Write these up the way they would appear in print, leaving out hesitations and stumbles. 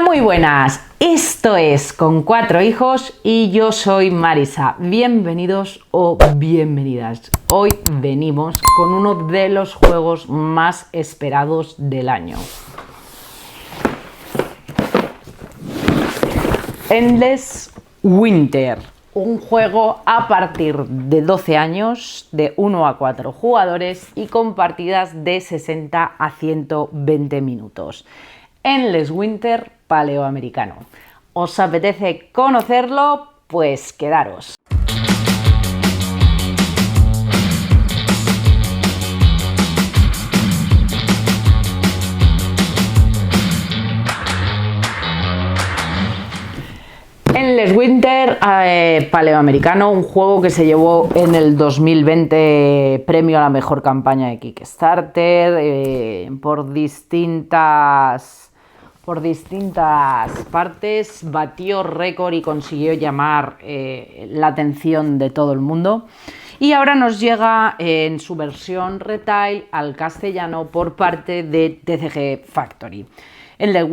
Muy buenas, esto es Con Cuatro Hijos y yo soy Marisa. Bienvenidos o bienvenidas. Hoy venimos con uno de los juegos más esperados del año. Endless Winter, un juego a partir de 12 años, de 1 a 4 jugadores y con partidas de 60 a 120 minutos. Endless Winter paleoamericano. ¿Os apetece conocerlo? Pues quedaros. Endless Winter paleoamericano, un juego que se llevó en el 2020 premio a la mejor campaña de Kickstarter por distintas partes, batió récord y consiguió llamar la atención de todo el mundo. Y ahora nos llega en su versión retail al castellano por parte de TCG Factory. Endless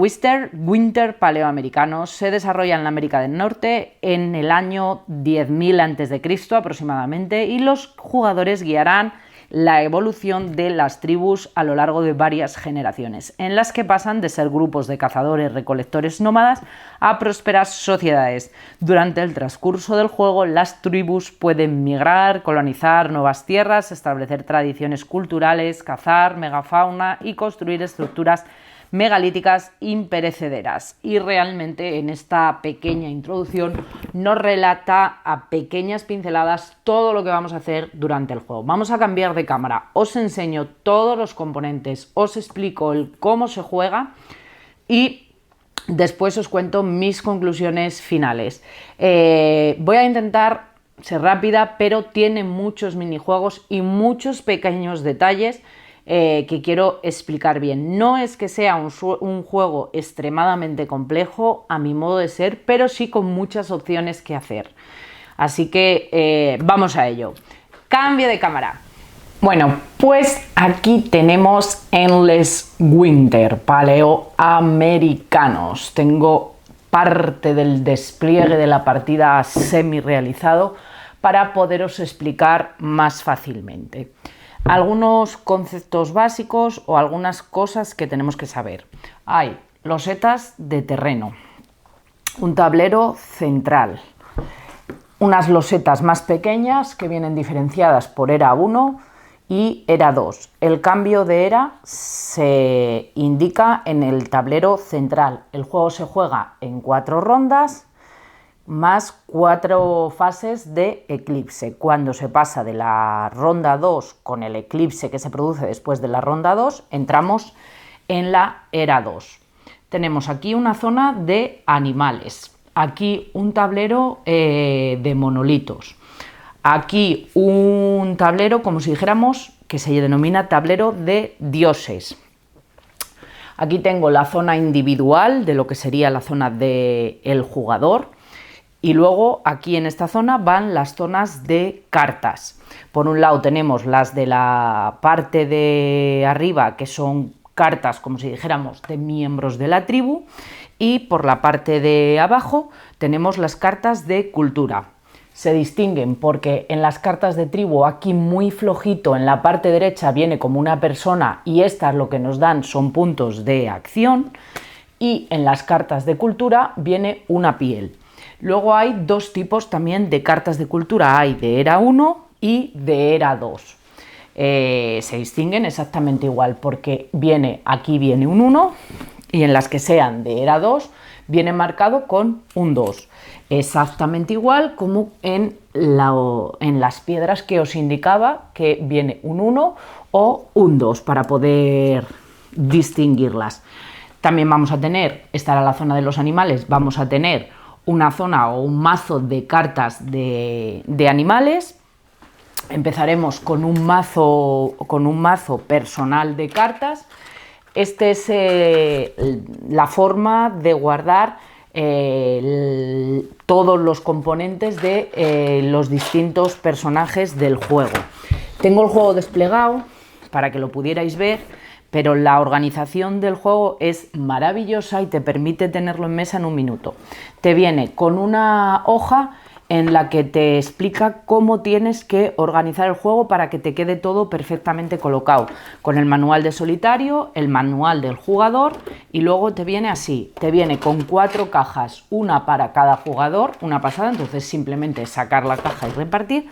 Winter paleoamericano se desarrolla en la América del Norte en el año 10.000 a.C. aproximadamente y los jugadores guiarán la evolución de las tribus a lo largo de varias generaciones, en las que pasan de ser grupos de cazadores-recolectores nómadas a prósperas sociedades. Durante el transcurso del juego, las tribus pueden migrar, colonizar nuevas tierras, establecer tradiciones culturales, cazar megafauna y construir estructuras megalíticas imperecederas. Y realmente en esta pequeña introducción nos relata a pequeñas pinceladas todo lo que vamos a hacer durante el juego. Vamos a cambiar de cámara, os enseño todos los componentes, os explico cómo se juega y después os cuento mis conclusiones finales. Voy a intentar ser rápida, pero tiene muchos minijuegos y muchos pequeños detalles que quiero explicar bien. No es que sea un juego extremadamente complejo a mi modo de ser, pero sí con muchas opciones que hacer. Así que vamos a ello. Cambio de cámara. Bueno, pues aquí tenemos Endless Winter, paleoamericanos. Tengo parte del despliegue de la partida semi realizado para poderos explicar más fácilmente algunos conceptos básicos o algunas cosas que tenemos que saber. Hay losetas de terreno, un tablero central, unas losetas más pequeñas que vienen diferenciadas por era 1 y era 2. El cambio de era se indica en el tablero central. El juego se juega en 4 rondas más 4 fases de eclipse. Cuando se pasa de la ronda 2 con el eclipse que se produce después de la ronda 2, entramos en la era 2. Tenemos aquí una zona de animales, aquí un tablero de monolitos, aquí un tablero como si dijéramos que se denomina tablero de dioses. Aquí tengo la zona individual de lo que sería la zona del jugador. Y luego aquí en esta zona van las zonas de cartas. Por un lado tenemos las de la parte de arriba, que son cartas, como si dijéramos, de miembros de la tribu. Y por la parte de abajo tenemos las cartas de cultura. Se distinguen porque en las cartas de tribu, aquí muy flojito, en la parte derecha viene como una persona y estas lo que nos dan son puntos de acción. Y en las cartas de cultura viene una piel. Luego hay dos tipos también de cartas de cultura, hay de era 1 y de era 2. Se distinguen exactamente igual porque aquí viene un 1 y en las que sean de era 2 viene marcado con un 2. Exactamente igual como en las piedras que os indicaba que viene un 1 o un 2 para poder distinguirlas. También vamos a tener, esta era la zona de los animales, vamos a tener una zona o un mazo de cartas de animales. Empezaremos con un mazo personal de cartas. Esta es la forma de guardar todos los componentes de los distintos personajes del juego. Tengo el juego desplegado para que lo pudierais ver, pero la organización del juego es maravillosa y te permite tenerlo en mesa en un minuto. Te viene con una hoja en la que te explica cómo tienes que organizar el juego para que te quede todo perfectamente colocado, con el manual de solitario, el manual del jugador, y luego te viene así, te viene con 4 cajas, una para cada jugador, una pasada, entonces simplemente sacar la caja y repartir,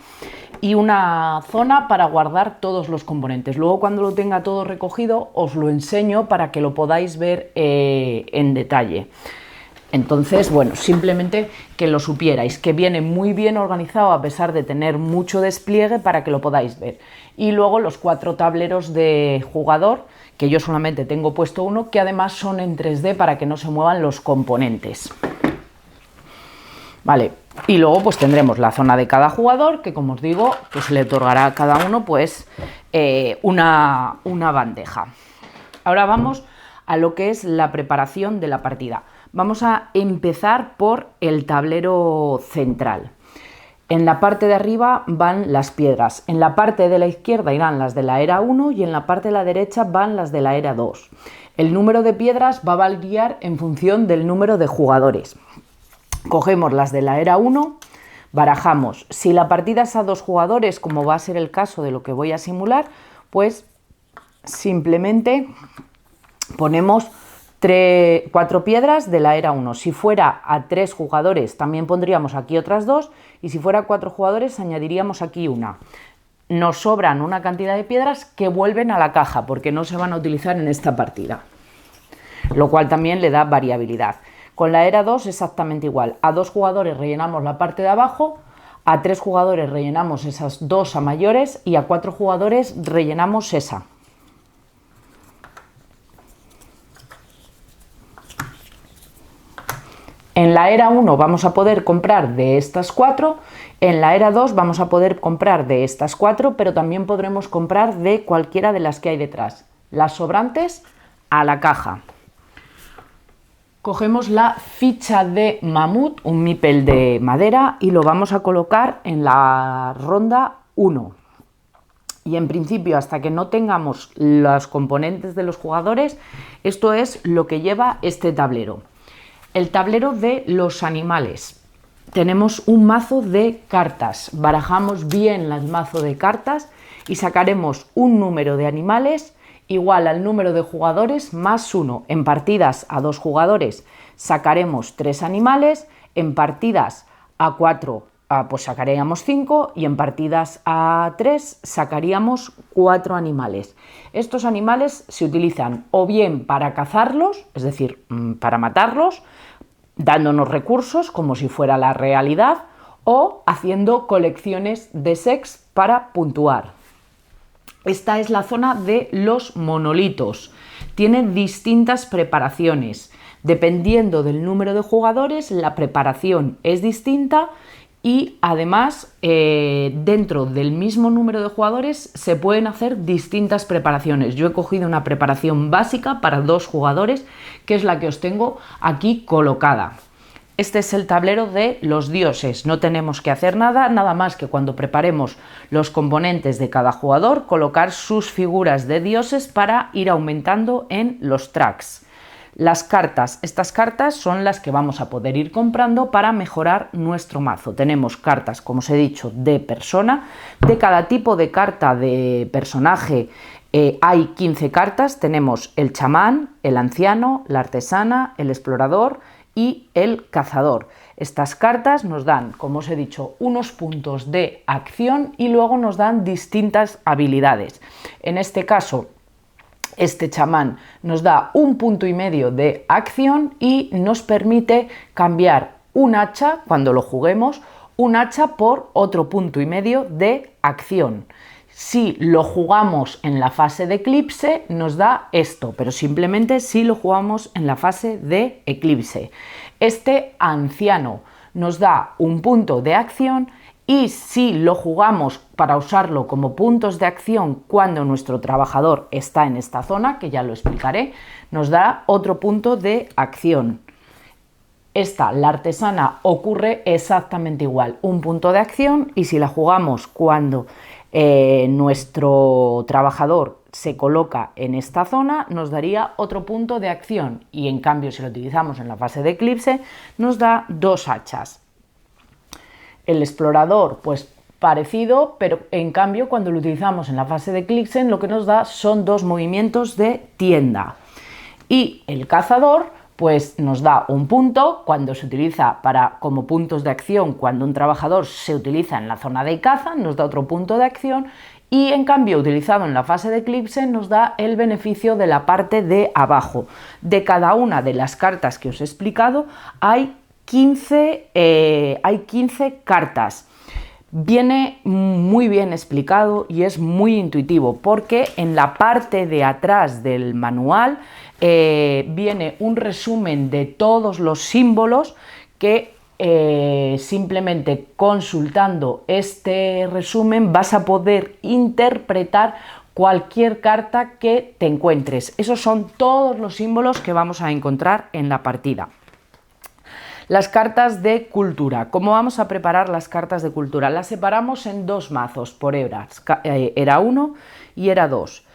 y una zona para guardar todos los componentes. Luego, cuando lo tenga todo recogido, os lo enseño para que lo podáis ver en detalle. Entonces, bueno, simplemente que lo supierais, que viene muy bien organizado a pesar de tener mucho despliegue para que lo podáis ver. Y luego los 4 tableros de jugador, que yo solamente tengo puesto uno, que además son en 3D para que no se muevan los componentes. Vale, y luego pues tendremos la zona de cada jugador, que como os digo, pues le otorgará a cada uno pues una bandeja. Ahora vamos a lo que es la preparación de la partida. Vamos a empezar por el tablero central. En la parte de arriba van las piedras, en la parte de la izquierda irán las de la era 1 y en la parte de la derecha van las de la era 2. El número de piedras va a variar en función del número de jugadores. Cogemos las de la era 1, barajamos. Si la partida es a 2 jugadores, como va a ser el caso de lo que voy a simular, pues simplemente ponemos 4 piedras de la era 1. Si fuera a 3 jugadores también pondríamos aquí otras 2 y si fuera a 4 jugadores añadiríamos aquí una. Nos sobran una cantidad de piedras que vuelven a la caja porque no se van a utilizar en esta partida, lo cual también le da variabilidad. Con la era 2 exactamente igual. A 2 jugadores rellenamos la parte de abajo, a 3 jugadores rellenamos esas 2 a mayores y a 4 jugadores rellenamos esa. En la era 1 vamos a poder comprar de estas 4, en la era 2 vamos a poder comprar de estas 4, pero también podremos comprar de cualquiera de las que hay detrás. Las sobrantes a la caja. Cogemos la ficha de mamut, un meeple de madera, y lo vamos a colocar en la ronda 1. Y en principio, hasta que no tengamos los componentes de los jugadores, esto es lo que lleva este tablero. El tablero de los animales. Tenemos un mazo de cartas. Barajamos bien el mazo de cartas y sacaremos un número de animales igual al número de jugadores más 1. En partidas a 2 jugadores sacaremos 3 animales, en partidas a 4 pues sacaríamos 5 y en partidas a 3 sacaríamos 4 animales. Estos animales se utilizan o bien para cazarlos, es decir, para matarlos, dándonos recursos como si fuera la realidad, o haciendo colecciones de sex para puntuar. Esta es la zona de los monolitos. Tiene distintas preparaciones. Dependiendo del número de jugadores, la preparación es distinta y además dentro del mismo número de jugadores se pueden hacer distintas preparaciones. Yo he cogido una preparación básica para 2 jugadores, que es la que os tengo aquí colocada. Este es el tablero de los dioses. No tenemos que hacer nada más que cuando preparemos los componentes de cada jugador, colocar sus figuras de dioses para ir aumentando en los tracks. Las cartas, estas cartas son las que vamos a poder ir comprando para mejorar nuestro mazo. Tenemos cartas, como os he dicho, de persona. De cada tipo de carta de personaje hay 15 cartas. Tenemos el chamán, el anciano, la artesana, el explorador y el cazador. Estas cartas nos dan, como os he dicho, unos puntos de acción y luego nos dan distintas habilidades. En este caso, este chamán nos da 1,5 punto de acción y nos permite cambiar un hacha, cuando lo juguemos, un hacha por otro 1,5 punto de acción. Si lo jugamos en la fase de eclipse nos da esto, pero simplemente si lo jugamos en la fase de eclipse. Este anciano nos da 1 punto de acción y si lo jugamos para usarlo como puntos de acción cuando nuestro trabajador está en esta zona, que ya lo explicaré, nos da otro punto de acción. La artesana, ocurre exactamente igual, 1 punto de acción, y si la jugamos cuando nuestro trabajador se coloca en esta zona, nos daría otro punto de acción, y en cambio si lo utilizamos en la fase de eclipse nos da 2 hachas. El explorador, pues parecido, pero en cambio cuando lo utilizamos en la fase de eclipse lo que nos da son 2 movimientos de tienda. Y el cazador pues nos da un punto cuando se utiliza como puntos de acción, cuando un trabajador se utiliza en la zona de caza, nos da otro punto de acción, y en cambio utilizado en la fase de eclipse nos da el beneficio de la parte de abajo. De cada una de las cartas que os he explicado hay 15 cartas. Viene muy bien explicado y es muy intuitivo, porque en la parte de atrás del manual viene un resumen de todos los símbolos que simplemente consultando este resumen vas a poder interpretar cualquier carta que te encuentres. Esos son todos los símbolos que vamos a encontrar en la partida. Las cartas de cultura. ¿Cómo vamos a preparar las cartas de cultura? Las separamos en 2 mazos por eras, era 1 y era 2.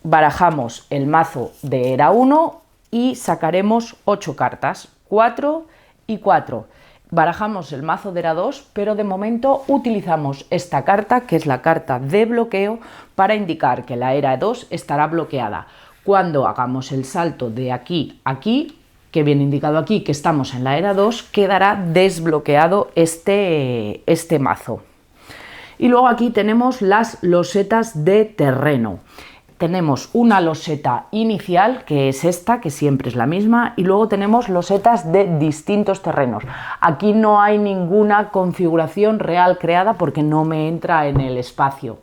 Barajamos el mazo de era 1 y sacaremos 8 cartas, 4 y 4. Barajamos el mazo de era 2, pero de momento utilizamos esta carta, que es la carta de bloqueo, para indicar que la era 2 estará bloqueada. Cuando hagamos el salto de aquí a aquí, que viene indicado aquí que estamos en la era 2, quedará desbloqueado este mazo. Y luego aquí tenemos las losetas de terreno. Tenemos una loseta inicial, que es esta, que siempre es la misma, y luego tenemos losetas de distintos terrenos. Aquí no hay ninguna configuración real creada porque no me entra en el espacio.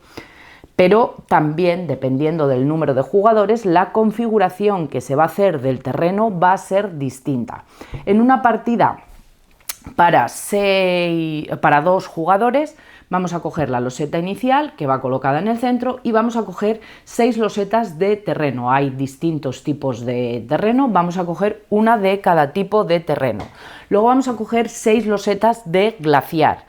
Pero también, dependiendo del número de jugadores, la configuración que se va a hacer del terreno va a ser distinta. En una partida para 2 jugadores vamos a coger la loseta inicial, que va colocada en el centro, y vamos a coger 6 losetas de terreno. Hay distintos tipos de terreno, vamos a coger una de cada tipo de terreno. Luego vamos a coger 6 losetas de glaciar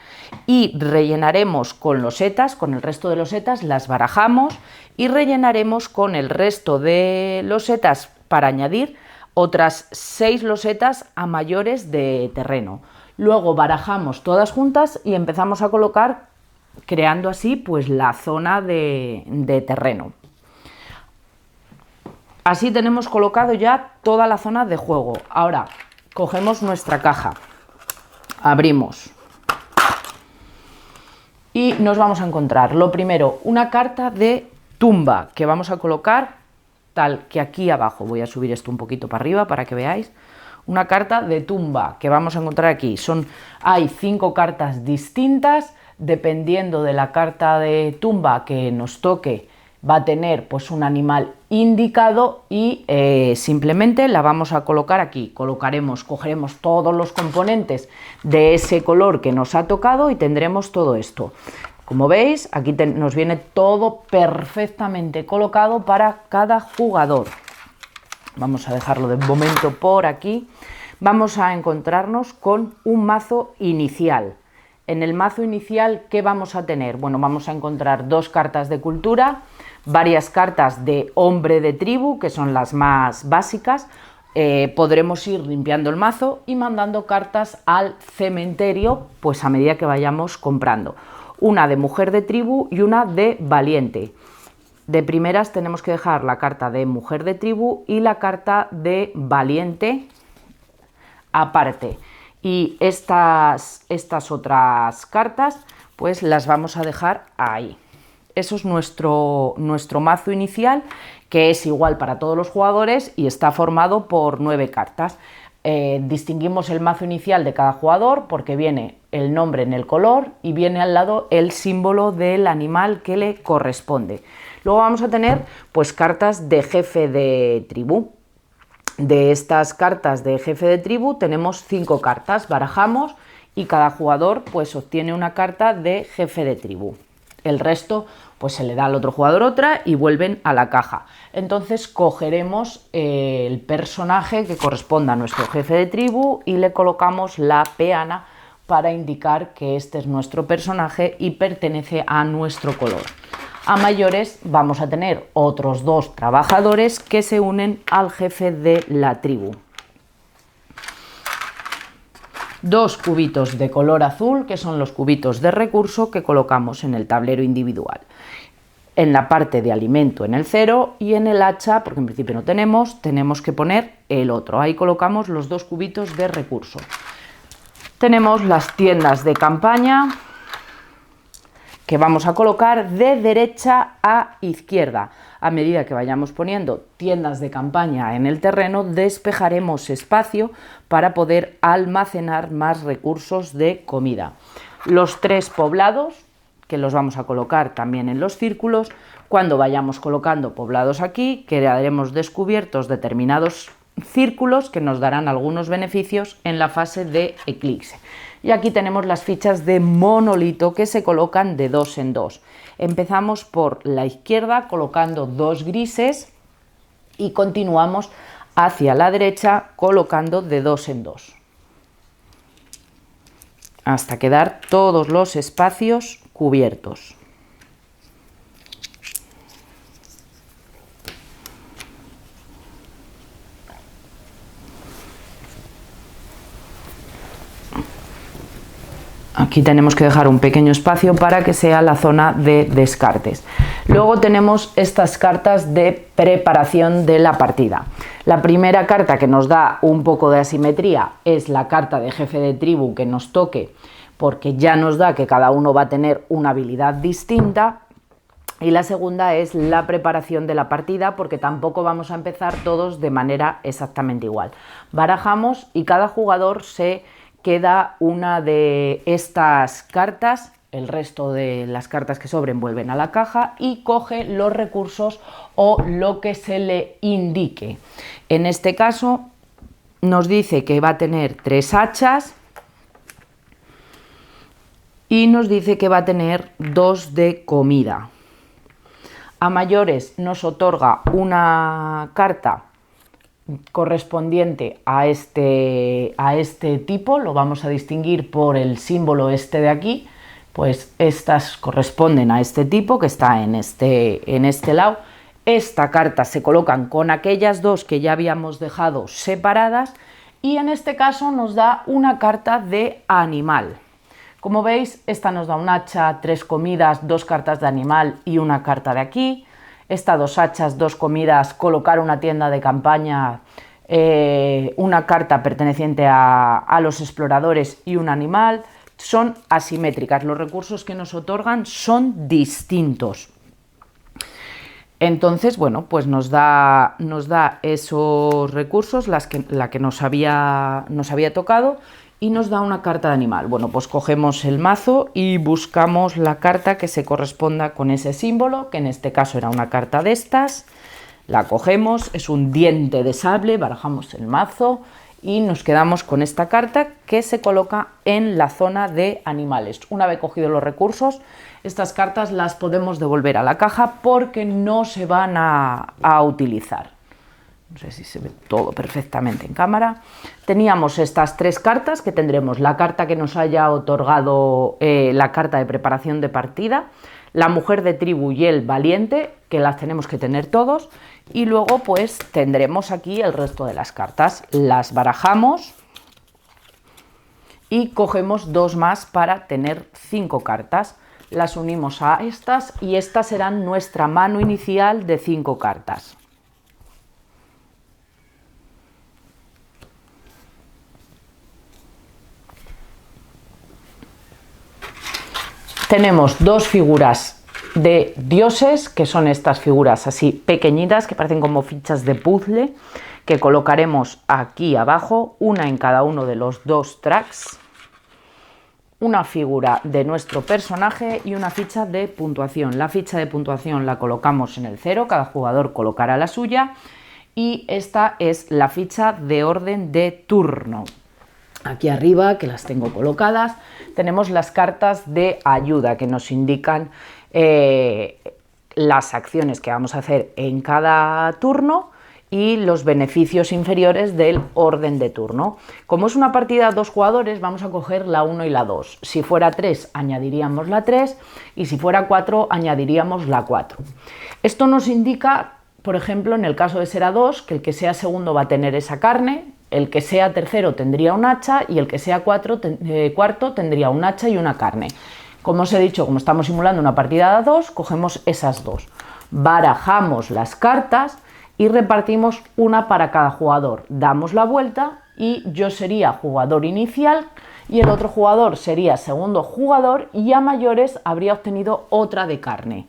y rellenaremos con losetas, con el resto de losetas las barajamos y rellenaremos con el resto de losetas para añadir otras 6 losetas a mayores de terreno. Luego barajamos todas juntas y empezamos a colocar, creando así pues la zona de terreno. Así tenemos colocado ya toda la zona de juego. Ahora cogemos nuestra caja, abrimos y nos vamos a encontrar, lo primero, una carta de tumba que vamos a colocar tal que aquí abajo. Voy a subir esto un poquito para arriba para que veáis. Una carta de tumba que vamos a encontrar aquí. Hay 5 cartas distintas, dependiendo de la carta de tumba que nos toque, va a tener pues un animal indicado y simplemente la vamos a colocar aquí. Cogeremos todos los componentes de ese color que nos ha tocado y tendremos todo esto. Como veis, aquí nos viene todo perfectamente colocado para cada jugador. Vamos a dejarlo de momento por aquí. Vamos a encontrarnos con un mazo inicial. En el mazo inicial, ¿qué vamos a tener? Bueno, vamos a encontrar 2 cartas de cultura, varias cartas de hombre de tribu, que son las más básicas. Podremos ir limpiando el mazo y mandando cartas al cementerio, pues a medida que vayamos comprando. Una de mujer de tribu y una de valiente. De primeras tenemos que dejar la carta de mujer de tribu y la carta de valiente aparte. Y estas otras cartas pues las vamos a dejar ahí. Eso es nuestro mazo inicial, que es igual para todos los jugadores y está formado por 9 cartas. Distinguimos el mazo inicial de cada jugador porque viene el nombre en el color y viene al lado el símbolo del animal que le corresponde. Luego vamos a tener pues cartas de jefe de tribu. De estas cartas de jefe de tribu tenemos 5 cartas, barajamos y cada jugador pues obtiene una carta de jefe de tribu. El resto pues se le da al otro jugador otra y vuelven a la caja. Entonces cogeremos el personaje que corresponda a nuestro jefe de tribu y le colocamos la peana para indicar que este es nuestro personaje y pertenece a nuestro color. A mayores vamos a tener otros 2 trabajadores que se unen al jefe de la tribu. 2 cubitos de color azul, que son los cubitos de recurso que colocamos en el tablero individual. En la parte de alimento en el 0 y en el hacha, porque en principio no tenemos que poner el otro. Ahí colocamos los 2 cubitos de recurso. Tenemos las tiendas de campaña que vamos a colocar de derecha a izquierda. A medida que vayamos poniendo tiendas de campaña en el terreno, despejaremos espacio para poder almacenar más recursos de comida. Los 3 poblados, que los vamos a colocar también en los círculos. Cuando vayamos colocando poblados aquí, quedaremos descubiertos determinados círculos que nos darán algunos beneficios en la fase de eclipse. Y aquí tenemos las fichas de monolito que se colocan de 2 en 2. Empezamos por la izquierda colocando 2 grises y continuamos hacia la derecha colocando de 2 en 2. Hasta quedar todos los espacios cubiertos. Aquí tenemos que dejar un pequeño espacio para que sea la zona de descartes. Luego tenemos estas cartas de preparación de la partida. La primera carta que nos da un poco de asimetría es la carta de jefe de tribu que nos toque, porque ya nos da que cada uno va a tener una habilidad distinta. Y la segunda es la preparación de la partida, porque tampoco vamos a empezar todos de manera exactamente igual. Barajamos y cada jugador se queda una de estas cartas, el resto de las cartas que sobren vuelven a la caja y coge los recursos o lo que se le indique. En este caso nos dice que va a tener 3 hachas y nos dice que va a tener 2 de comida. A mayores nos otorga una carta correspondiente a este tipo, lo vamos a distinguir por el símbolo este de aquí, pues estas corresponden a este tipo que está en este lado. Esta carta se colocan con aquellas 2 que ya habíamos dejado separadas y en este caso nos da una carta de animal. Como veis, esta nos da un hacha, 3 comidas, 2 cartas de animal y una carta de aquí. Esta 2 hachas, 2 comidas, colocar una tienda de campaña, una carta perteneciente a los exploradores y un animal. Son asimétricas, los recursos que nos otorgan son distintos. Entonces, bueno, pues nos da esos recursos, la que nos había tocado, y nos da una carta de animal. Bueno, pues cogemos el mazo y buscamos la carta que se corresponda con ese símbolo, que en este caso era una carta de estas. La cogemos, es un diente de sable, barajamos el mazo y nos quedamos con esta carta que se coloca en la zona de animales. Una vez cogidos los recursos, estas cartas las podemos devolver a la caja porque no se van a utilizar. No sé si se ve todo perfectamente en cámara. Teníamos estas 3 cartas, que tendremos la carta que nos haya otorgado la carta de preparación de partida, la mujer de tribu y el valiente, que las tenemos que tener todos, y luego pues tendremos aquí el resto de las cartas. Las barajamos y cogemos 2 más para tener 5 cartas. Las unimos a estas y estas serán nuestra mano inicial de 5 cartas. Tenemos 2 figuras de dioses, que son estas figuras así pequeñitas, que parecen como fichas de puzzle, que colocaremos aquí abajo, una en cada uno de los 2 tracks, una figura de nuestro personaje y una ficha de puntuación. La ficha de puntuación la colocamos en el 0, cada jugador colocará la suya, y esta es la ficha de orden de turno. Aquí arriba, que las tengo colocadas, tenemos las cartas de ayuda que nos indican las acciones que vamos a hacer en cada turno y los beneficios inferiores del orden de turno. Como es una partida de 2 jugadores, vamos a coger la 1 y la 2. Si fuera 3, añadiríamos la 3 y si fuera 4, añadiríamos la 4. Esto nos indica, por ejemplo, en el caso de ser a 2, que el que sea segundo va a tener esa carne, el que sea tercero tendría un hacha y el que sea cuarto tendría un hacha y una carne. Como os he dicho, como estamos simulando una partida de 2, cogemos esas 2. Barajamos las cartas y repartimos una para cada jugador. Damos la vuelta y yo sería jugador inicial y el otro jugador sería segundo jugador y a mayores habría obtenido otra de carne.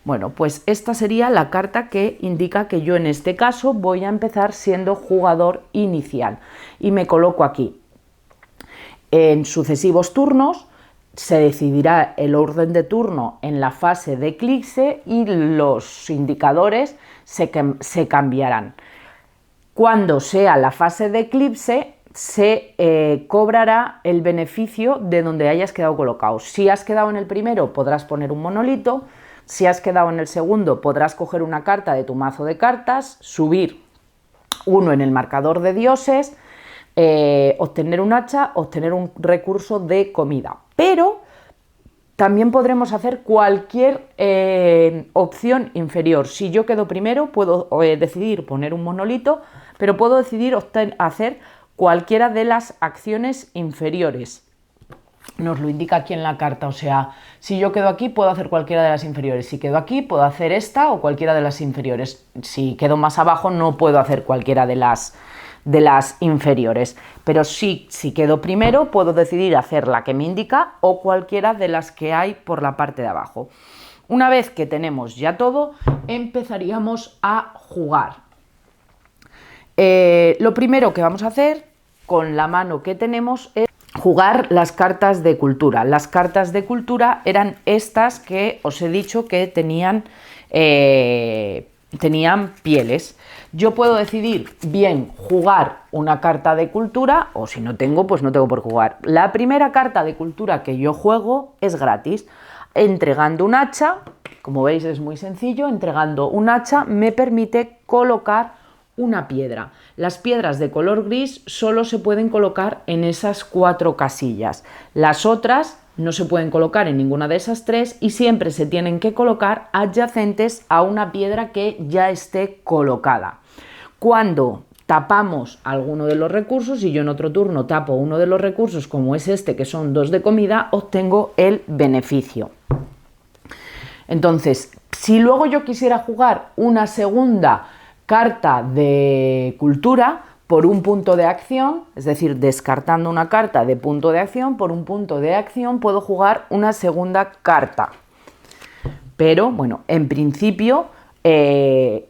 Bueno, pues esta sería la carta que indica que yo en este caso voy a empezar siendo jugador inicial y me coloco aquí. En sucesivos turnos se decidirá el orden de turno en la fase de eclipse y los indicadores se cambiarán. Cuando sea la fase de eclipse se cobrará el beneficio de donde hayas quedado colocado. Si has quedado en el primero podrás poner un monolito, si has quedado en el segundo podrás coger una carta de tu mazo de cartas, subir uno en el marcador de dioses, obtener un hacha, obtener un recurso de comida. Pero también podremos hacer cualquier opción inferior. Si yo quedo primero, puedo decidir poner un monolito, pero puedo decidir hacer cualquiera de las acciones inferiores. Nos lo indica aquí en la carta, o sea, si yo quedo aquí puedo hacer cualquiera de las inferiores, si quedo aquí puedo hacer esta o cualquiera de las inferiores, si quedo más abajo no puedo hacer cualquiera de las inferiores, pero si quedo primero puedo decidir hacer la que me indica o cualquiera de las que hay por la parte de abajo. Una vez que tenemos ya todo, empezaríamos a jugar. Lo primero que vamos a hacer con la mano que tenemos es jugar las cartas de cultura. Las cartas de cultura eran estas que os he dicho que tenían pieles. Yo puedo decidir bien jugar una carta de cultura o si no tengo, pues no tengo por jugar. La primera carta de cultura que yo juego es gratis. Entregando un hacha, como veis es muy sencillo, entregando un hacha me permite colocar una piedra. Las piedras de color gris solo se pueden colocar en esas 4 casillas. Las otras no se pueden colocar en ninguna de esas 3 y siempre se tienen que colocar adyacentes a una piedra que ya esté colocada. Cuando tapamos alguno de los recursos y yo en otro turno tapo uno de los recursos como es este que son 2 de comida, obtengo el beneficio. Entonces, si luego yo quisiera jugar una segunda carta de cultura por un punto de acción, es decir, descartando una carta de punto de acción, por un punto de acción puedo jugar una segunda carta. Pero, bueno, en principio, ¿qué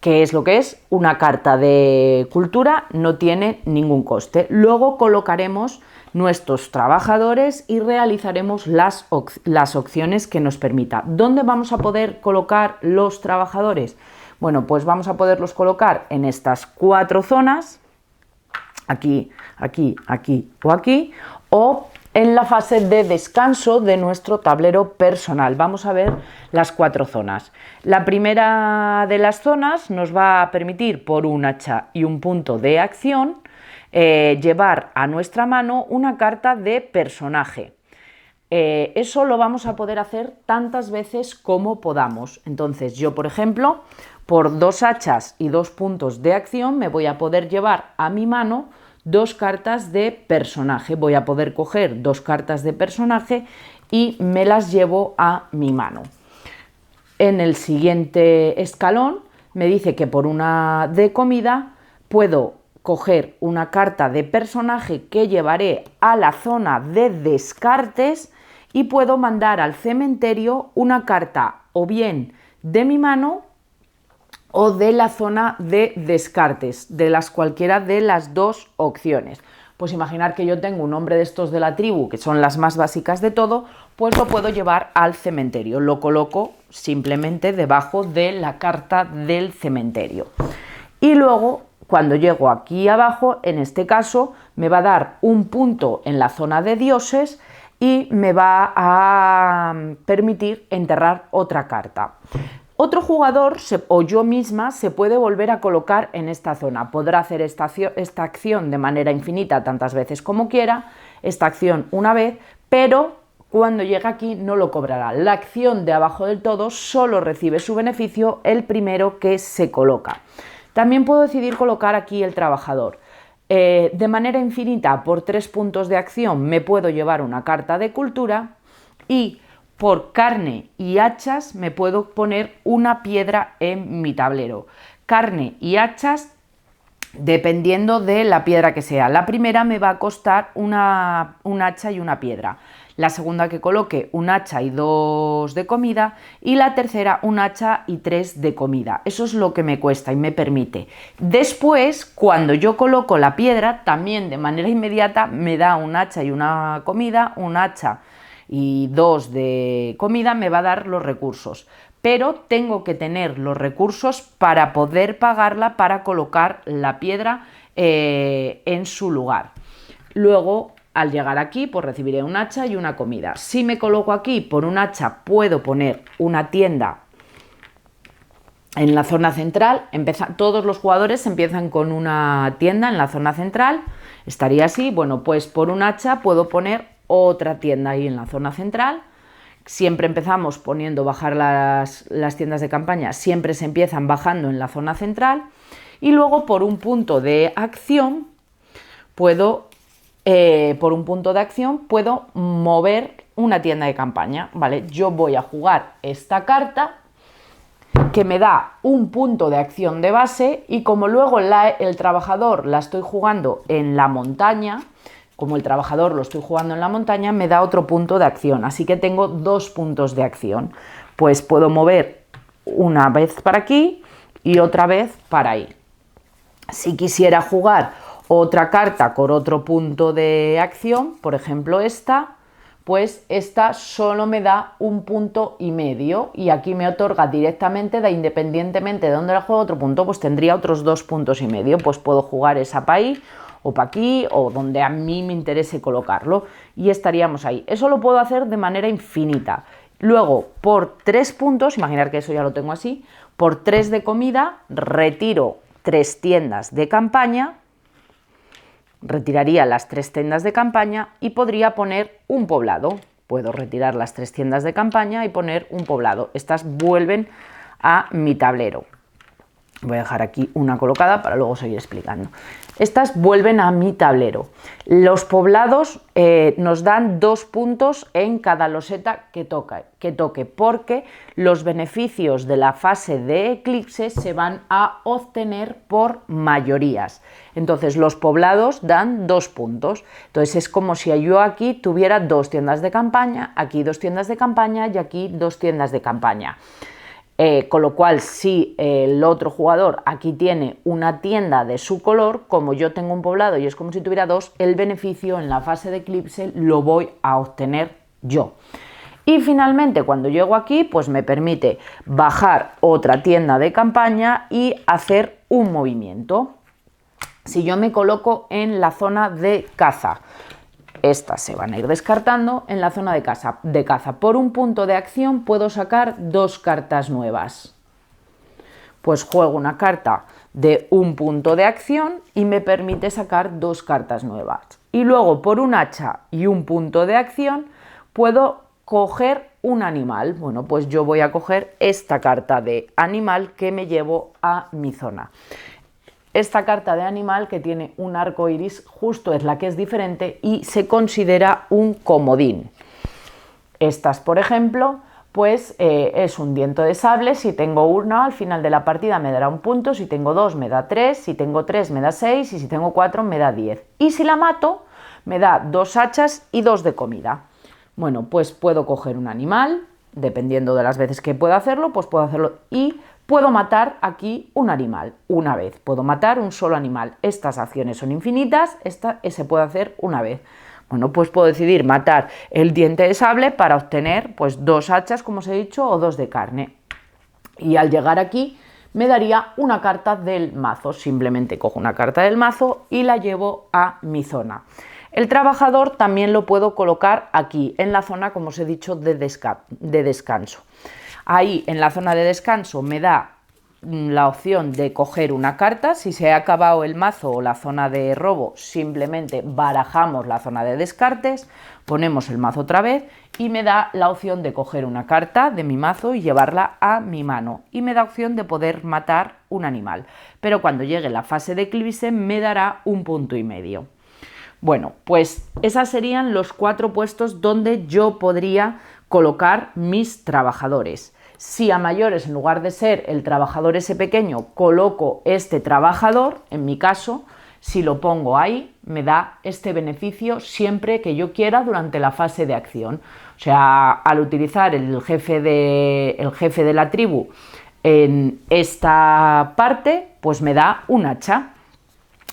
es lo que es? Una carta de cultura no tiene ningún coste. Luego colocaremos nuestros trabajadores y realizaremos las opciones que nos permita. ¿Dónde vamos a poder colocar los trabajadores? Bueno, pues vamos a poderlos colocar en estas 4 zonas, aquí, aquí, aquí o aquí, o en la fase de descanso de nuestro tablero personal. Vamos a ver las 4 zonas. La primera de las zonas nos va a permitir, por un hacha y un punto de acción, llevar a nuestra mano una carta de personaje. Eso lo vamos a poder hacer tantas veces como podamos. Entonces yo, por ejemplo, por 2 hachas y 2 puntos de acción me voy a poder llevar a mi mano 2 cartas de personaje. Voy a poder coger 2 cartas de personaje y me las llevo a mi mano. En el siguiente escalón me dice que por una de comida puedo coger una carta de personaje que llevaré a la zona de descartes y puedo mandar al cementerio una carta o bien de mi mano o de la zona de descartes, de las cualquiera de las 2 opciones. Pues imaginar que yo tengo un nombre de estos de la tribu, que son las más básicas de todo, pues lo puedo llevar al cementerio. Lo coloco simplemente debajo de la carta del cementerio. Y luego, cuando llego aquí abajo, en este caso, me va a dar un punto en la zona de dioses y me va a permitir enterrar otra carta. Otro jugador o yo misma se puede volver a colocar en esta zona. Podrá hacer esta acción de manera infinita tantas veces como quiera, esta acción una vez, pero cuando llegue aquí no lo cobrará. La acción de abajo del todo solo recibe su beneficio el primero que se coloca. También puedo decidir colocar aquí el trabajador. De manera infinita, por 3 puntos de acción me puedo llevar una carta de cultura y por carne y hachas me puedo poner una piedra en mi tablero. Carne y hachas dependiendo de la piedra que sea. La primera me va a costar un hacha y una piedra. La segunda que coloque un hacha y 2 de comida y la tercera un hacha y 3 de comida. Eso es lo que me cuesta y me permite. Después, cuando yo coloco la piedra, también de manera inmediata me da un hacha y una comida, un hacha y 2 de comida me va a dar los recursos. Pero tengo que tener los recursos para poder pagarla para colocar la piedra en su lugar. Luego, al llegar aquí, pues recibiré un hacha y una comida. Si me coloco aquí por un hacha, puedo poner una tienda en la zona central. Todos los jugadores empiezan con una tienda en la zona central. Estaría así. Bueno, pues por un hacha puedo poner otra tienda ahí en la zona central. Siempre empezamos poniendo bajar las tiendas de campaña, siempre se empiezan bajando en la zona central y luego por un punto de acción puedo mover una tienda de campaña, ¿vale? Yo voy a jugar esta carta que me da un punto de acción de base y como luego el trabajador la estoy jugando en la montaña, como el trabajador lo estoy jugando en la montaña, me da otro punto de acción, así que tengo 2 puntos de acción. Pues puedo mover una vez para aquí y otra vez para ahí. Si quisiera jugar otra carta con otro punto de acción, por ejemplo esta, pues esta solo me da 1,5 puntos y aquí me otorga directamente, independientemente de dónde la juego otro punto, pues tendría otros 2,5 puntos, pues puedo jugar esa para ahí o para aquí o donde a mí me interese colocarlo y estaríamos ahí. Eso lo puedo hacer de manera infinita. Luego, por 3 puntos, imaginar que eso ya lo tengo así, por 3 de comida retiro 3 tiendas de campaña, retiraría las 3 tiendas de campaña y podría poner un poblado. Puedo retirar las 3 tiendas de campaña y poner un poblado. Estas vuelven a mi tablero. Voy a dejar aquí una colocada para luego seguir explicando. Estas vuelven a mi tablero. Los poblados nos dan 2 puntos en cada loseta que toque, porque los beneficios de la fase de eclipse se van a obtener por mayorías. Entonces los poblados dan 2 puntos. Entonces es como si yo aquí tuviera 2 tiendas de campaña, aquí 2 tiendas de campaña y aquí 2 tiendas de campaña. Con lo cual, si el otro jugador aquí tiene una tienda de su color, como yo tengo un poblado y es como si tuviera 2, el beneficio en la fase de eclipse lo voy a obtener yo. Y finalmente, cuando llego aquí, pues me permite bajar otra tienda de campaña y hacer un movimiento. Si yo me coloco en la zona de caza, estas se van a ir descartando en la zona de caza. Por un punto de acción puedo sacar 2 cartas nuevas. Pues juego una carta de 1 punto de acción y me permite sacar 2 cartas nuevas. Y luego por un hacha y 1 punto de acción puedo coger un animal. Bueno, pues yo voy a coger esta carta de animal que me llevo a mi zona. Esta carta de animal que tiene un arco iris justo es la que es diferente y se considera un comodín. Estas, por ejemplo, pues es un diente de sable. Si tengo uno al final de la partida me dará 1 punto, si tengo 2 me da 3, si tengo 3 me da 6 y si tengo 4 me da 10. Y si la mato me da 2 hachas y 2 de comida. Bueno, pues puedo coger un animal, dependiendo de las veces que pueda hacerlo, pues puedo hacerlo y puedo matar aquí un animal una vez. Puedo matar un solo animal. Estas acciones son infinitas, esta se puede hacer una vez. Bueno, pues puedo decidir matar el diente de sable para obtener pues 2 hachas, como os he dicho, o 2 de carne. Y al llegar aquí me daría una carta del mazo. Simplemente cojo una carta del mazo y la llevo a mi zona. El trabajador también lo puedo colocar aquí, en la zona, como os he dicho, de descanso. Ahí en la zona de descanso me da la opción de coger una carta. Si se ha acabado el mazo o la zona de robo, simplemente barajamos la zona de descartes, ponemos el mazo otra vez y me da la opción de coger una carta de mi mazo y llevarla a mi mano, y me da opción de poder matar un animal, pero cuando llegue la fase de eclipse me dará 1,5 puntos. Bueno, pues esos serían los 4 puestos donde yo podría colocar mis trabajadores. Si a mayores, en lugar de ser el trabajador ese pequeño, coloco este trabajador, en mi caso, si lo pongo ahí, me da este beneficio siempre que yo quiera durante la fase de acción. O sea, al utilizar el jefe de la tribu en esta parte, pues me da un hacha.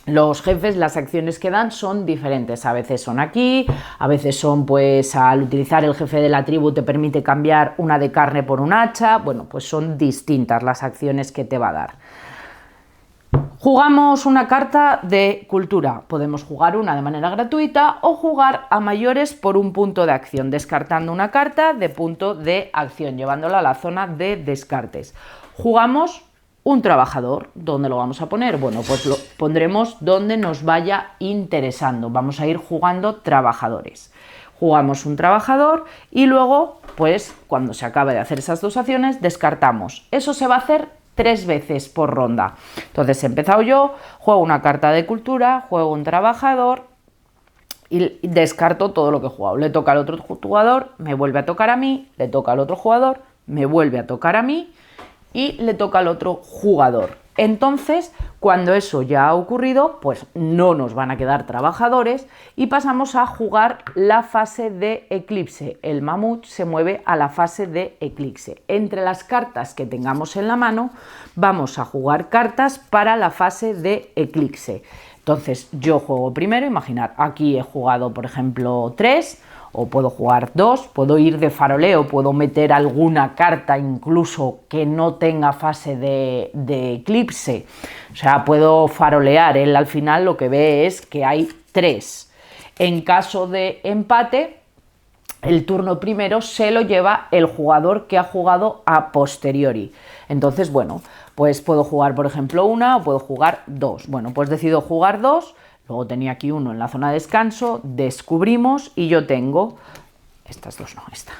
Los jefes, las acciones que dan son diferentes, a veces son aquí, a veces son, pues al utilizar el jefe de la tribu te permite cambiar una de carne por un hacha. Bueno, pues son distintas las acciones que te va a dar. Jugamos una carta de cultura, podemos jugar una de manera gratuita o jugar a mayores por 1 punto de acción, descartando una carta de punto de acción, llevándola a la zona de descartes. Jugamos un trabajador. ¿Dónde lo vamos a poner? Bueno, pues lo pondremos donde nos vaya interesando. Vamos a ir jugando trabajadores. Jugamos un trabajador y luego, pues cuando se acabe de hacer esas 2 acciones, descartamos. Eso se va a hacer 3 veces por ronda. Entonces he empezado yo, juego una carta de cultura, juego un trabajador y descarto todo lo que he jugado. Le toca al otro jugador, me vuelve a tocar a mí, le toca al otro jugador, me vuelve a tocar a mí y le toca al otro jugador. Entonces, cuando eso ya ha ocurrido, pues no nos van a quedar trabajadores y pasamos a jugar la fase de eclipse. El mamut se mueve a la fase de eclipse. Entre las cartas que tengamos en la mano, vamos a jugar cartas para la fase de eclipse. Entonces, yo juego primero, imaginad, aquí he jugado, por ejemplo, 3, o puedo jugar 2, puedo ir de faroleo, puedo meter alguna carta incluso que no tenga fase de eclipse, o sea, puedo farolear. Él al final lo que ve es que hay 3. En caso de empate, el turno primero se lo lleva el jugador que ha jugado a posteriori. Entonces, bueno, pues puedo jugar, por ejemplo, 1 o puedo jugar 2. Bueno, pues decido jugar 2. Luego tenía aquí 1 en la zona de descanso, descubrimos y yo tengo, estas 2 no, esta.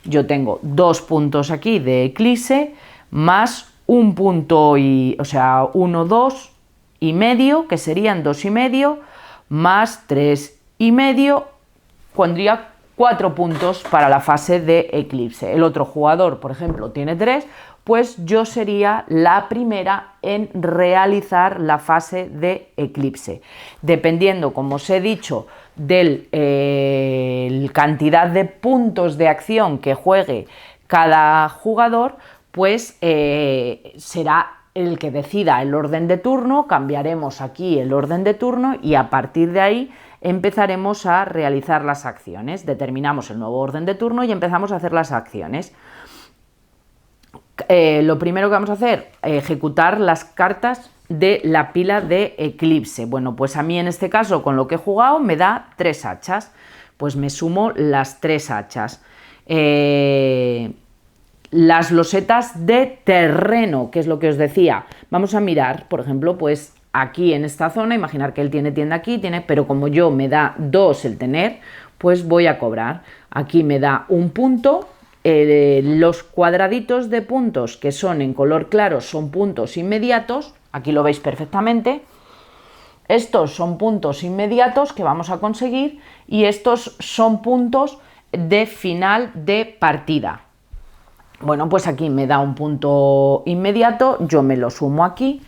Yo tengo 2 puntos aquí de eclipse más 1 punto, o sea, 1, 2 y medio, que serían 2,5, más 3,5, pondría 4 puntos para la fase de eclipse. El otro jugador, por ejemplo, tiene 3, pues yo sería la primera en realizar la fase de eclipse. Dependiendo, como os he dicho, de la cantidad de puntos de acción que juegue cada jugador, pues será el que decida el orden de turno. Cambiaremos aquí el orden de turno y a partir de ahí empezaremos a realizar las acciones. Determinamos el nuevo orden de turno y empezamos a hacer las acciones. Lo primero que vamos a hacer, ejecutar las cartas de la pila de eclipse. Bueno, pues a mí en este caso, con lo que he jugado, me da 3 hachas. Pues me sumo las 3 hachas. Las losetas de terreno, que es lo que os decía. Vamos a mirar, por ejemplo, pues aquí en esta zona, imaginar que él tiene tienda aquí, pero como yo me da 2 el tener, pues voy a cobrar. Aquí me da 1 punto. Los cuadraditos de puntos que son en color claro son puntos inmediatos, aquí lo veis perfectamente. Estos son puntos inmediatos que vamos a conseguir y estos son puntos de final de partida. Bueno, pues aquí me da 1 punto inmediato, yo me lo sumo aquí.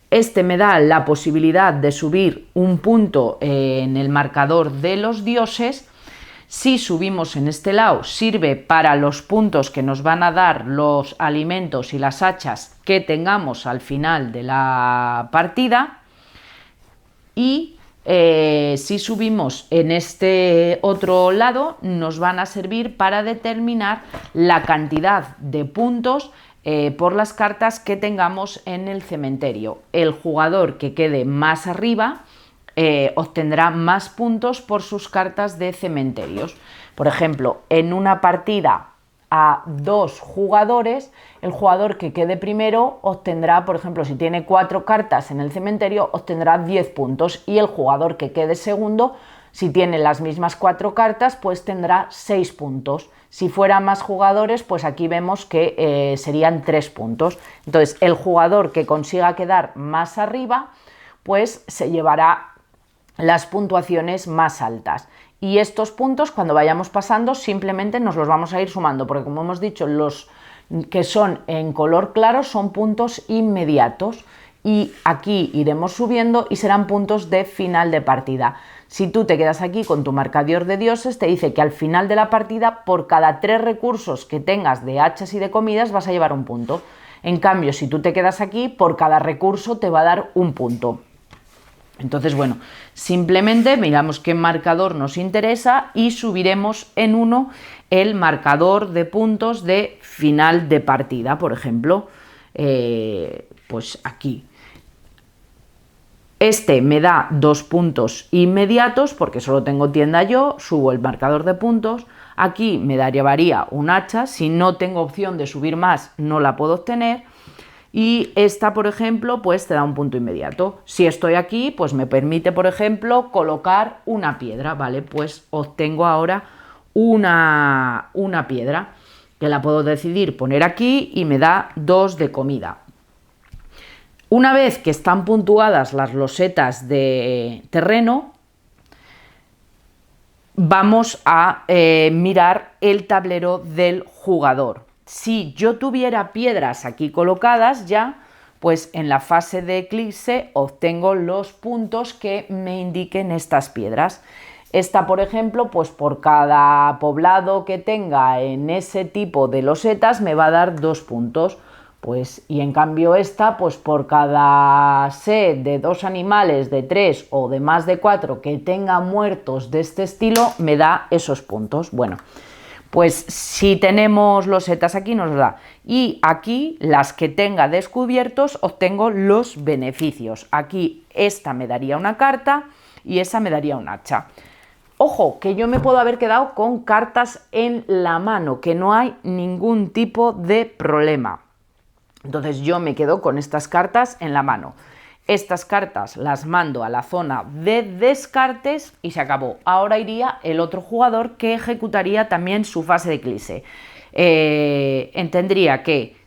Este me da la posibilidad de subir 1 punto en el marcador de los dioses. Si subimos en este lado, sirve para los puntos que nos van a dar los alimentos y las hachas que tengamos al final de la partida. Y si subimos en este otro lado, nos van a servir para determinar la cantidad de puntos por las cartas que tengamos en el cementerio. El jugador que quede más arriba obtendrá más puntos por sus cartas de cementerios. Por ejemplo, en una partida a 2 jugadores, el jugador que quede primero obtendrá, por ejemplo, si tiene 4 cartas en el cementerio, obtendrá 10 puntos, y el jugador que quede segundo, si tiene las mismas 4 cartas, pues tendrá 6 puntos. Si fueran más jugadores, pues aquí vemos que serían 3 puntos. Entonces, el jugador que consiga quedar más arriba, pues se llevará las puntuaciones más altas. Y estos puntos, cuando vayamos pasando, simplemente nos los vamos a ir sumando, porque como hemos dicho, los que son en color claro son puntos inmediatos, y aquí iremos subiendo y serán puntos de final de partida. Si tú te quedas aquí con tu marcador de dioses, te dice que al final de la partida, por cada 3 recursos que tengas de hachas y de comidas, vas a llevar un punto. En cambio, si tú te quedas aquí, por cada recurso te va a dar un punto. Entonces, bueno, simplemente miramos qué marcador nos interesa y subiremos en 1 el marcador de puntos de final de partida, por ejemplo, pues aquí. Este me da 2 puntos inmediatos porque solo tengo tienda yo, subo el marcador de puntos. Aquí me llevaría un hacha, si no tengo opción de subir más no la puedo obtener. Y esta, por ejemplo, pues te da un punto inmediato. Si estoy aquí, pues me permite, por ejemplo, colocar una piedra, ¿vale? Pues obtengo ahora una piedra, que la puedo decidir poner aquí y me da 2 de comida. Una vez que están puntuadas las losetas de terreno, vamos a mirar el tablero del jugador. Si yo tuviera piedras aquí colocadas ya, pues en la fase de eclipse obtengo los puntos que me indiquen estas piedras. Esta, por ejemplo, pues por cada poblado que tenga en ese tipo de losetas me va a dar 2 puntos. Pues, y en cambio esta, pues por cada set de 2 animales, de 3 o de más de 4 que tenga muertos de este estilo, me da esos puntos. Bueno, pues si tenemos losetas aquí nos da, y aquí las que tenga descubiertos obtengo los beneficios. Aquí esta me daría una carta y esa me daría un hacha. Ojo, que yo me puedo haber quedado con cartas en la mano, que no hay ningún tipo de problema. Entonces yo me quedo con estas cartas en la mano. Estas cartas las mando a la zona de descartes y se acabó. Ahora iría el otro jugador que ejecutaría también su fase de eclipse. Tendría que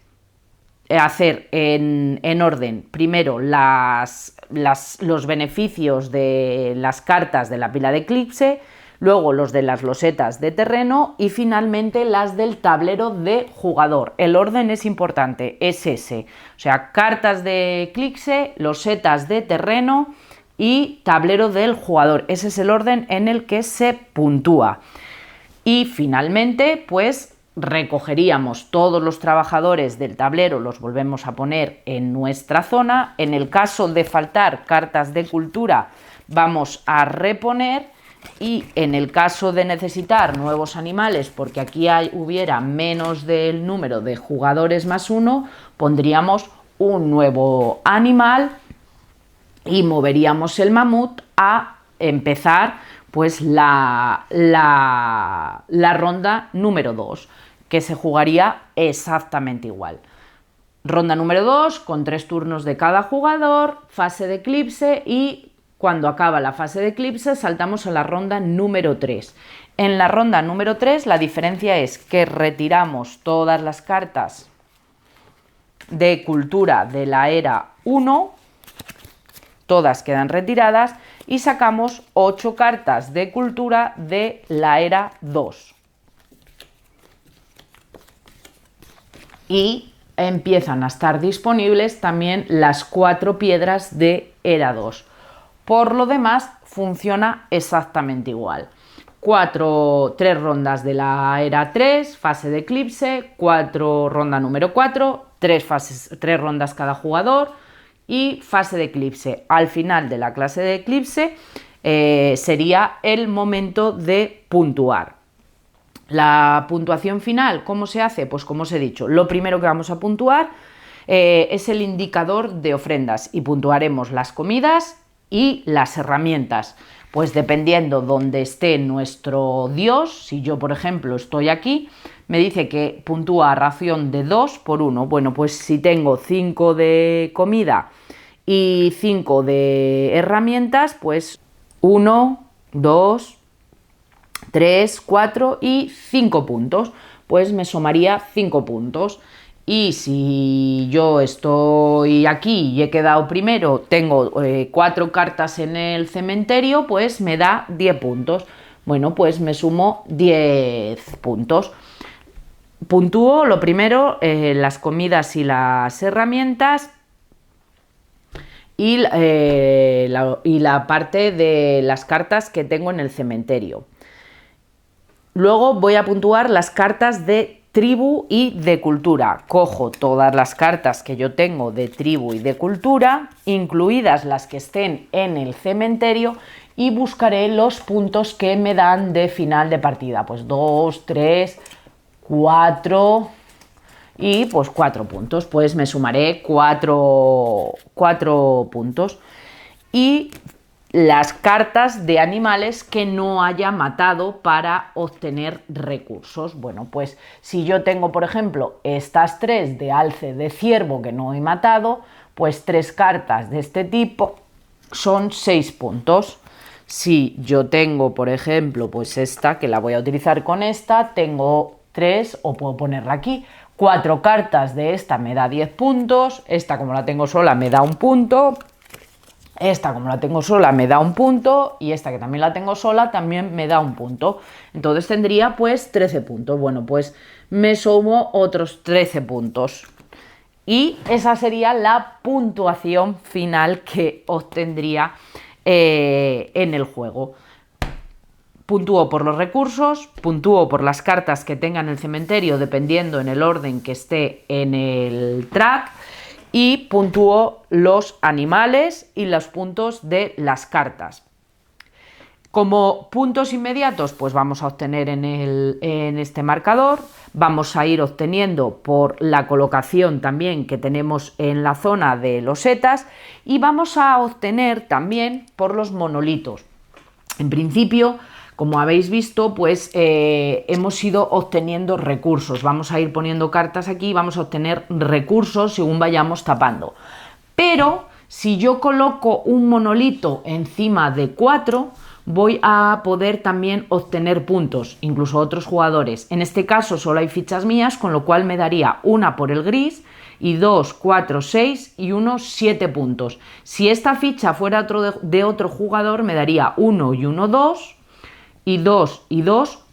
hacer en orden primero los beneficios de las cartas de la pila de eclipse, luego los de las losetas de terreno y finalmente las del tablero de jugador. El orden es importante, es ese. O sea, cartas de eclipse, losetas de terreno y tablero del jugador. Ese es el orden en el que se puntúa. Y finalmente, pues recogeríamos todos los trabajadores del tablero, los volvemos a poner en nuestra zona. En el caso de faltar cartas de cultura, vamos a reponer. Y en el caso de necesitar nuevos animales, porque aquí hubiera menos del número de jugadores más 1, pondríamos un nuevo animal y moveríamos el mamut a empezar pues la ronda número 2, que se jugaría exactamente igual. Ronda número 2 con 3 turnos de cada jugador, fase de eclipse, y cuando acaba la fase de eclipse saltamos a la ronda número 3. En la ronda número 3 la diferencia es que retiramos todas las cartas de cultura de la era 1, todas quedan retiradas, y sacamos 8 cartas de cultura de la era 2. Y empiezan a estar disponibles también las 4 piedras de era 2. Por lo demás, funciona exactamente igual. 3 rondas de la era 3, fase de eclipse, ronda número 4, 3 rondas cada jugador y fase de eclipse. Al final de la clase de eclipse sería el momento de puntuar. La puntuación final, ¿cómo se hace? Pues como os he dicho, lo primero que vamos a puntuar es el indicador de ofrendas y puntuaremos las comidas y las herramientas. Pues dependiendo donde esté nuestro dios, si yo por ejemplo estoy aquí, me dice que puntúa ración de 2 por 1. Bueno, pues si tengo 5 de comida y 5 de herramientas, pues 1, 2, 3, 4 y 5 puntos. Pues me sumaría 5 puntos. Y si yo estoy aquí y he quedado primero, tengo 4 cartas en el cementerio, pues me da 10 puntos. Bueno, pues me sumo 10 puntos. Puntúo lo primero, las comidas y las herramientas y la parte de las cartas que tengo en el cementerio. Luego voy a puntuar las cartas de tribu y de cultura. Cojo todas las cartas que yo tengo de tribu y de cultura, incluidas las que estén en el cementerio, y buscaré los puntos que me dan de final de partida. Pues 2, 3, 4 y pues 4 puntos. Pues me sumaré 4 puntos. Y las cartas de animales que no haya matado para obtener recursos. Bueno, pues si yo tengo, por ejemplo, estas 3 de alce de ciervo que no he matado, pues 3 cartas de este tipo son 6 puntos. Si yo tengo, por ejemplo, pues esta, que la voy a utilizar con esta, tengo 3, o puedo ponerla aquí, 4 cartas de esta me da 10 puntos, esta como la tengo sola me da 1 punto, esta como la tengo sola me da 1 punto y esta que también la tengo sola también me da 1 punto. Entonces tendría pues 13 puntos. Bueno, pues me sumo otros 13 puntos. Y esa sería la puntuación final que obtendría en el juego. Puntúo por los recursos, puntúo por las cartas que tenga en el cementerio dependiendo en el orden que esté en el track, y puntúo los animales y los puntos de las cartas. Como puntos inmediatos, pues vamos a obtener en este marcador, vamos a ir obteniendo por la colocación también que tenemos en la zona de losetas, y vamos a obtener también por los monolitos. En principio, como habéis visto, pues hemos ido obteniendo recursos. Vamos a ir poniendo cartas aquí y vamos a obtener recursos según vayamos tapando. Pero si yo coloco un monolito encima de 4, voy a poder también obtener puntos, incluso otros jugadores. En este caso solo hay fichas mías, con lo cual me daría una por el gris, y 2, 4, 6 y 1, 7 puntos. Si esta ficha fuera de otro jugador, me daría 1 y 1, 2, y 2 y 2,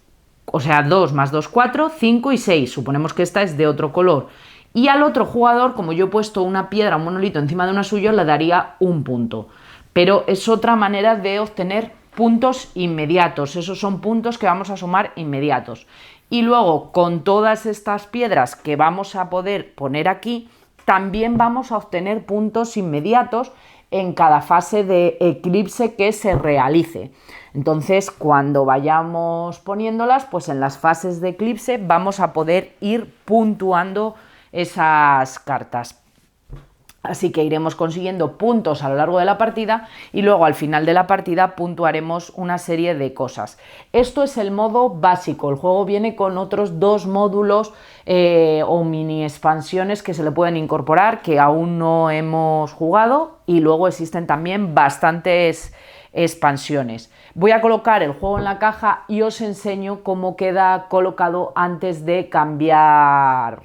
o sea, 2 más 2, 4, 5 y 6. Suponemos que esta es de otro color. Y al otro jugador, como yo he puesto una piedra, un monolito encima de una suya, le daría 1 punto. Pero es otra manera de obtener puntos inmediatos. Esos son puntos que vamos a sumar inmediatos. Y luego, con todas estas piedras que vamos a poder poner aquí, también vamos a obtener puntos inmediatos en cada fase de eclipse que se realice. Entonces, cuando vayamos poniéndolas, pues en las fases de eclipse vamos a poder ir puntuando esas cartas. Así que iremos consiguiendo puntos a lo largo de la partida y luego al final de la partida puntuaremos una serie de cosas. Esto es el modo básico. El juego viene con otros 2 módulos o mini expansiones que se le pueden incorporar, que aún no hemos jugado, y luego existen también bastantes expansiones. Voy a colocar el juego en la caja y os enseño cómo queda colocado antes de cambiar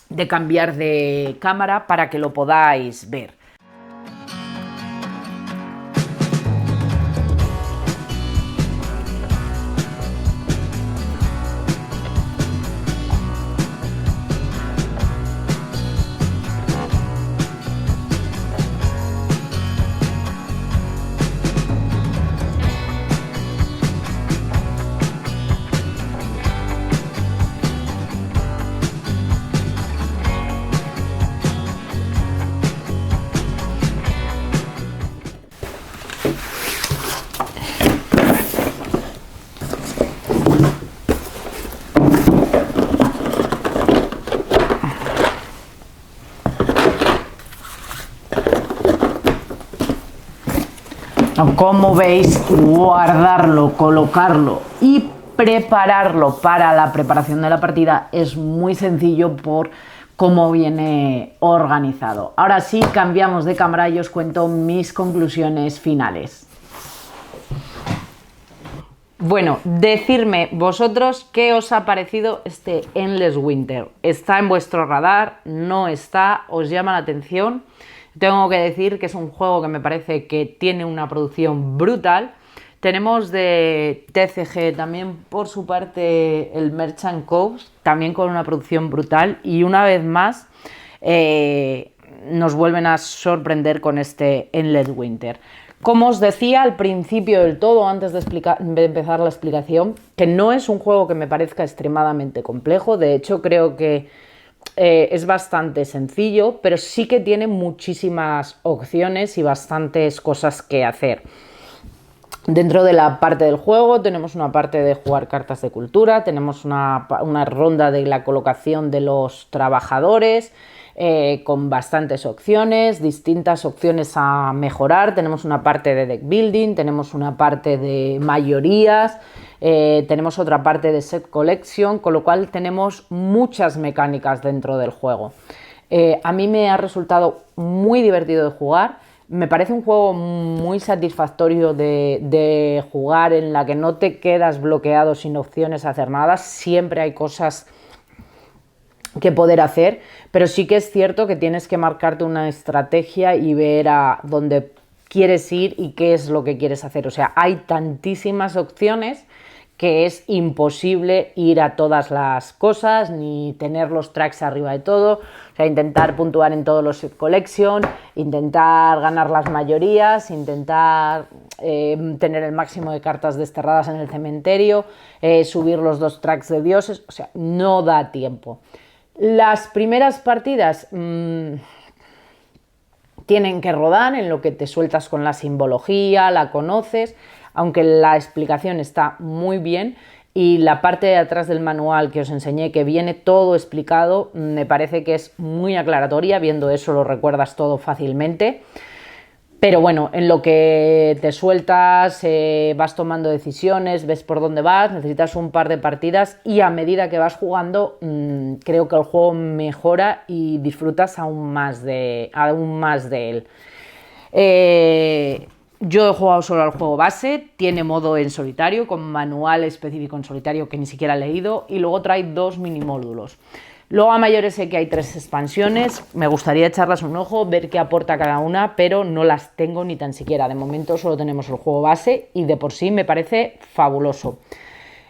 de cámara para que lo podáis ver. Como veis, guardarlo, colocarlo y prepararlo para la preparación de la partida es muy sencillo por cómo viene organizado. Ahora sí, cambiamos de cámara y os cuento mis conclusiones finales. Bueno, decidme vosotros qué os ha parecido este Endless Winter. ¿Está en vuestro radar? ¿No está? ¿Os llama la atención? Tengo que decir que es un juego que me parece que tiene una producción brutal. Tenemos de TCG también por su parte el Merchant Coast, también con una producción brutal, y una vez más nos vuelven a sorprender con este Endless Winter. Como os decía al principio del todo, antes de empezar la explicación, que no es un juego que me parezca extremadamente complejo. De hecho, creo que es bastante sencillo, pero sí que tiene muchísimas opciones y bastantes cosas que hacer. Dentro de la parte del juego tenemos una parte de jugar cartas de cultura, tenemos una ronda de la colocación de los trabajadores, con bastantes opciones, distintas opciones a mejorar. Tenemos una parte de deck building, tenemos una parte de mayorías, tenemos otra parte de set collection, con lo cual tenemos muchas mecánicas dentro del juego. A mí me ha resultado muy divertido de jugar. Me parece un juego muy satisfactorio de jugar, en la que no te quedas bloqueado sin opciones a hacer nada. Siempre hay cosas que poder hacer, pero sí que es cierto que tienes que marcarte una estrategia y ver a dónde quieres ir y qué es lo que quieres hacer. O sea, hay tantísimas opciones que es imposible ir a todas las cosas ni tener los tracks arriba de todo. O sea, intentar puntuar en todos los set collection, intentar ganar las mayorías, intentar tener el máximo de cartas desterradas en el cementerio, subir los 2 tracks de dioses. O sea, no da tiempo. Las primeras partidas tienen que rodar, en lo que te sueltas con la simbología, la conoces, aunque la explicación está muy bien, y la parte de atrás del manual que os enseñé, que viene todo explicado, me parece que es muy aclaratoria. Viendo eso lo recuerdas todo fácilmente. Pero bueno, en lo que te sueltas, vas tomando decisiones, ves por dónde vas, necesitas un par de partidas, y a medida que vas jugando, creo que el juego mejora y disfrutas aún más de él. Yo he jugado solo al juego base, tiene modo en solitario, con manual específico en solitario que ni siquiera he leído, y luego trae 2 mini módulos. Luego a mayores sé que hay 3 expansiones, me gustaría echarlas un ojo, ver qué aporta cada una, pero no las tengo ni tan siquiera. De momento solo tenemos el juego base y de por sí me parece fabuloso.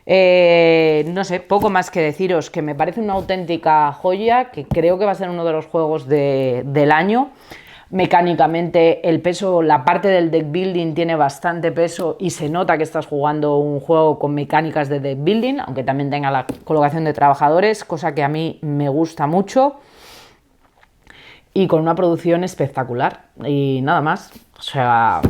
No sé, poco más que deciros, que me parece una auténtica joya, que creo que va a ser uno de los juegos del año. Mecánicamente el peso, la parte del deck building tiene bastante peso y se nota que estás jugando un juego con mecánicas de deck building, aunque también tenga la colocación de trabajadores, cosa que a mí me gusta mucho, y con una producción espectacular. Y nada más, o sea,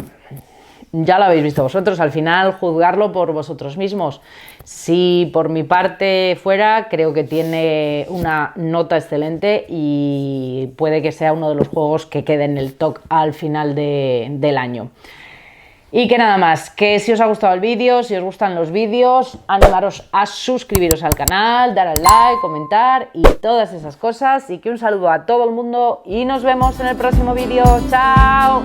ya lo habéis visto vosotros, al final juzgarlo por vosotros mismos. Si por mi parte fuera, creo que tiene una nota excelente y puede que sea uno de los juegos que quede en el top al final del año. Y que nada más, que si os ha gustado el vídeo, si os gustan los vídeos, animaros a suscribiros al canal, dar al like, comentar y todas esas cosas. Y que un saludo a todo el mundo y nos vemos en el próximo vídeo. ¡Chao!